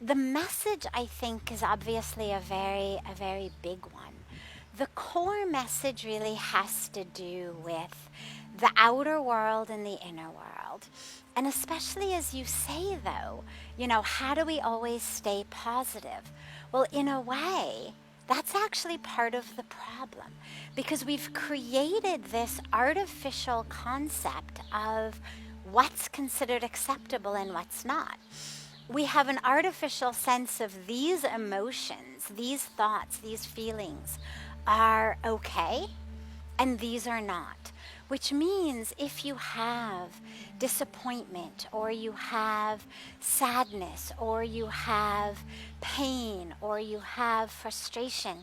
the message, I think, is obviously a very big one. The core message really has to do with the outer world and the inner world. And especially as you say, though, how do we always stay positive? Well, in a way, that's actually part of the problem, because we've created this artificial concept of what's considered acceptable and what's not. We have an artificial sense of these emotions, these thoughts, these feelings are okay, and these are not. Which means if you have disappointment, or you have sadness, or you have pain, or you have frustration,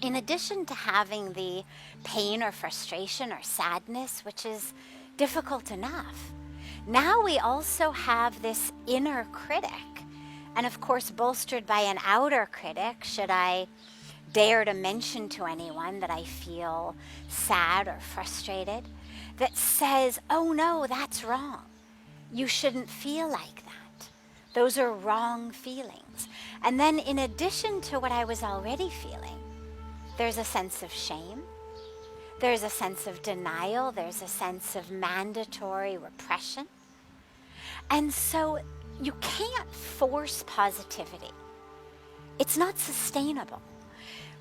in addition to having the pain or frustration or sadness, which is difficult enough, now we also have this inner critic, and of course bolstered by an outer critic, should I dare to mention to anyone that I feel sad or frustrated, that says, oh no, that's wrong. You shouldn't feel like that. Those are wrong feelings. And then in addition to what I was already feeling, there's a sense of shame. There's a sense of denial. There's a sense of mandatory repression. And so you can't force positivity. It's not sustainable.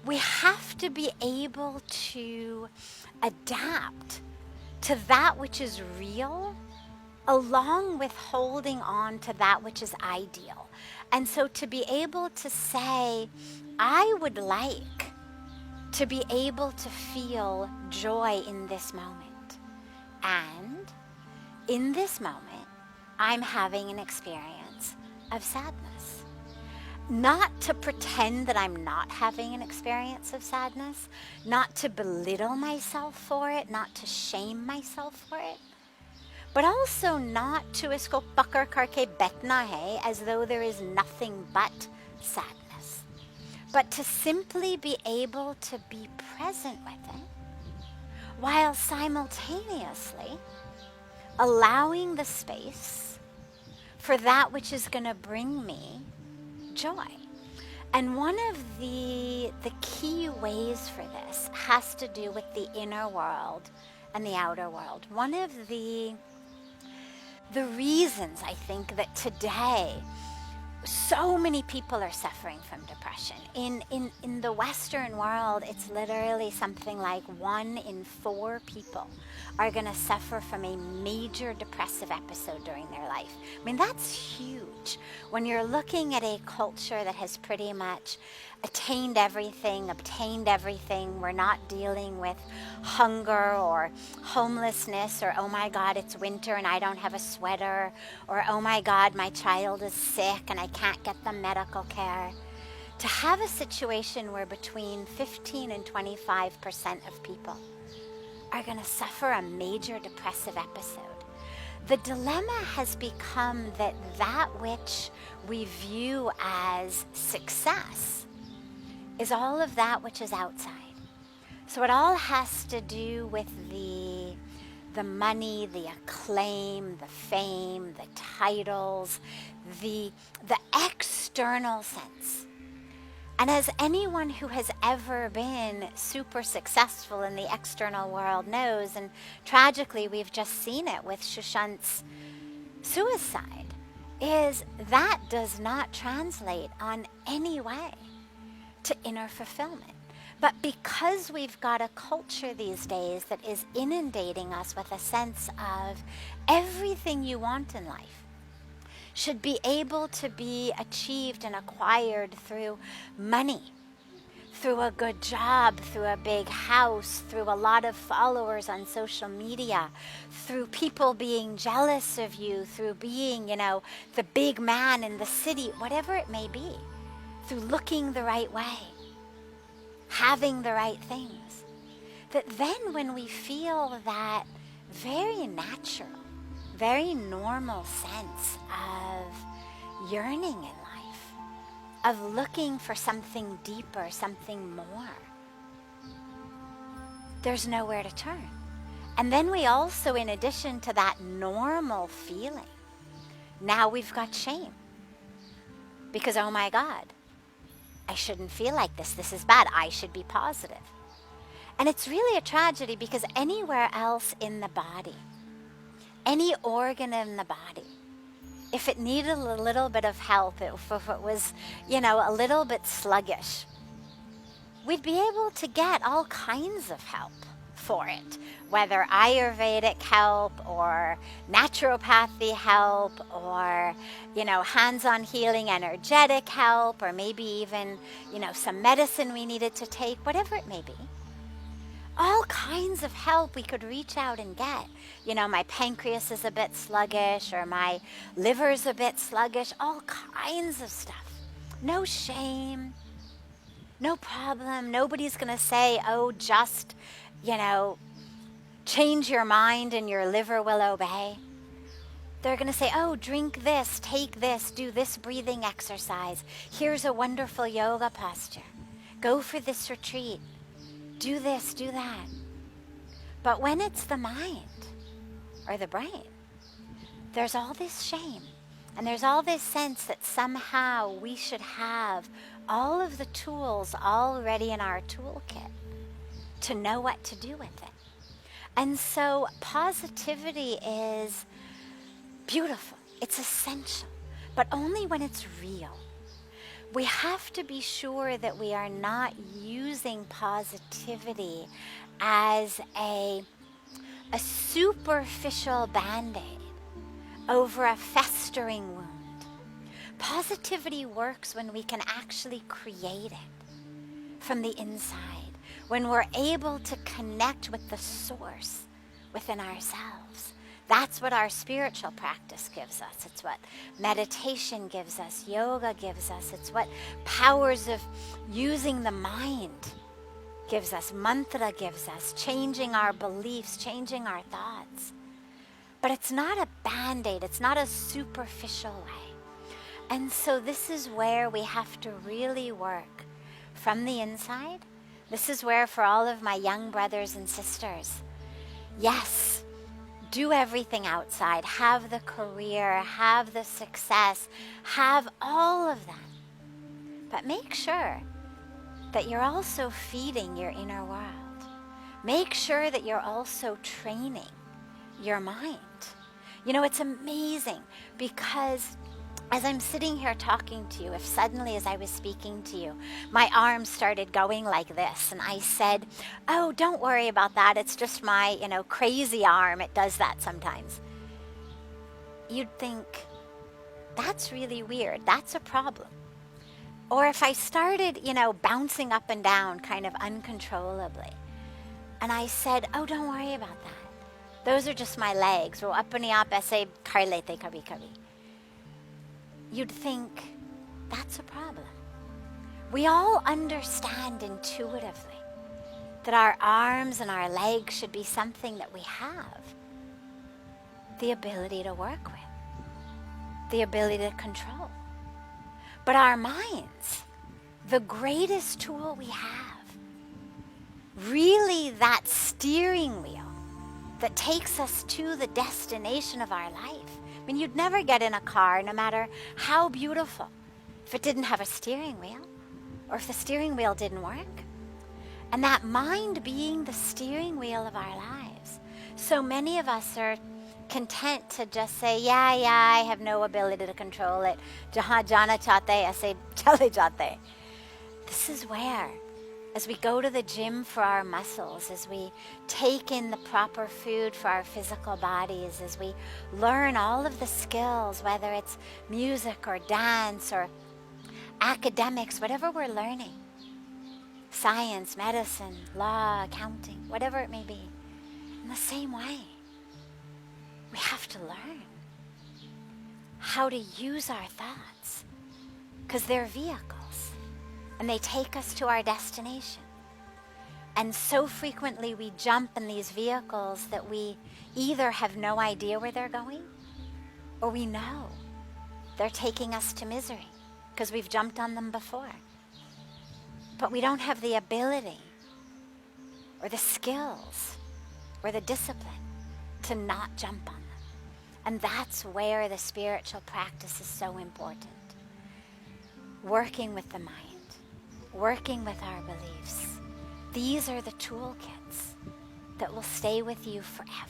We have to be able to adapt to that which is real, along with holding on to that which is ideal. And so to be able to say, I would like to be able to feel joy in this moment. And in this moment, I'm having an experience of sadness. Not to pretend that I'm not having an experience of sadness, not to belittle myself for it, not to shame myself for it, but also not to isko pakar karke betna hai, as though there is nothing but sadness, but to simply be able to be present with it, while simultaneously allowing the space for that which is going to bring me joy. And one of the key ways for this has to do with the inner world and the outer world. One of the reasons I think that today so many people are suffering from depression. In the Western world, it's literally something like 1 in 4 people are going to suffer from a major depressive episode during their life. I mean, that's huge. When you're looking at a culture that has pretty much attained everything, obtained everything, we're not dealing with hunger or homelessness, or oh my God, it's winter and I don't have a sweater, or oh my God, my child is sick and I can't get the medical care. To have a situation where between 15 and 25% of people are going to suffer a major depressive episode. The dilemma has become that which we view as success is all of that which is outside. So it all has to do with the money, the acclaim, the fame, the titles, the external sense. And as anyone who has ever been super successful in the external world knows, and tragically we've just seen it with Shushant's suicide, is that does not translate on any way to inner fulfillment. But because we've got a culture these days that is inundating us with a sense of everything you want in life should be able to be achieved and acquired through money, through a good job, through a big house, through a lot of followers on social media, through people being jealous of you, through being, the big man in the city, whatever it may be, through looking the right way, having the right things. That then when we feel that very natural, very normal sense of yearning in life, of looking for something deeper, something more, there's nowhere to turn. And then we also, in addition to that normal feeling, now we've got shame. because, oh my God, I shouldn't feel like this. This is bad. I should be positive. And it's really a tragedy because anywhere else in the body, any organ in the body, if it needed a little bit of help, if it was, a little bit sluggish, we'd be able to get all kinds of help for it, whether Ayurvedic help or naturopathy help or, hands-on healing, energetic help, or maybe even, some medicine we needed to take, whatever it may be. All kinds of help we could reach out and get. My pancreas is a bit sluggish, or my liver's a bit sluggish, all kinds of stuff. No shame, no problem. Nobody's going to say, oh, just, change your mind and your liver will obey. They're going to say, oh, drink this, take this, do this breathing exercise. Here's a wonderful yoga posture. Go for this retreat. Do this, do that. But when it's the mind or the brain, there's all this shame and there's all this sense that somehow we should have all of the tools already in our toolkit to know what to do with it. And so positivity is beautiful. It's essential, but only when it's real. We have to be sure that we are not using positivity as a superficial band-aid over a festering wound. Positivity works when we can actually create it from the inside, when we're able to connect with the source within ourselves. That's what our spiritual practice gives us. It's what meditation gives us, yoga gives us. It's what powers of using the mind gives us, mantra gives us, changing our beliefs, changing our thoughts. But it's not a band-aid. It's not a superficial way. And so this is where we have to really work from the inside. This is where, for all of my young brothers and sisters, yes, do everything outside, have the career, have the success, have all of that. But make sure that you're also feeding your inner world. Make sure that you're also training your mind. It's amazing because as I'm sitting here talking to you, if suddenly as I was speaking to you, my arms started going like this, and I said, oh, don't worry about that. It's just my, crazy arm. It does that sometimes. You'd think, that's really weird. That's a problem. Or if I started, bouncing up and down kind of uncontrollably, and I said, oh, don't worry about that. Those are just my legs. Wo apne aap aise kar lete kabhi kabhi. You'd think, that's a problem. We all understand intuitively that our arms and our legs should be something that we have the ability to work with, the ability to control. But our minds, the greatest tool we have, really that steering wheel that takes us to the destination of our life. I mean, you'd never get in a car, no matter how beautiful, if it didn't have a steering wheel, or if the steering wheel didn't work. And that mind being the steering wheel of our lives. So many of us are content to just say, yeah, I have no ability to control it. Jahan jana chahte, aise chale jate. This is where, as we go to the gym for our muscles, as we take in the proper food for our physical bodies, as we learn all of the skills, whether it's music or dance or academics, whatever we're learning, science, medicine, law, accounting, whatever it may be, in the same way, we have to learn how to use our thoughts, because they're vehicles and they take us to our destination. And so frequently we jump in these vehicles that we either have no idea where they're going, or we know they're taking us to misery because we've jumped on them before. But we don't have the ability or the skills or the discipline to not jump on them. And that's where the spiritual practice is so important. working with the mind, working with our beliefs. These are the toolkits that will stay with you forever.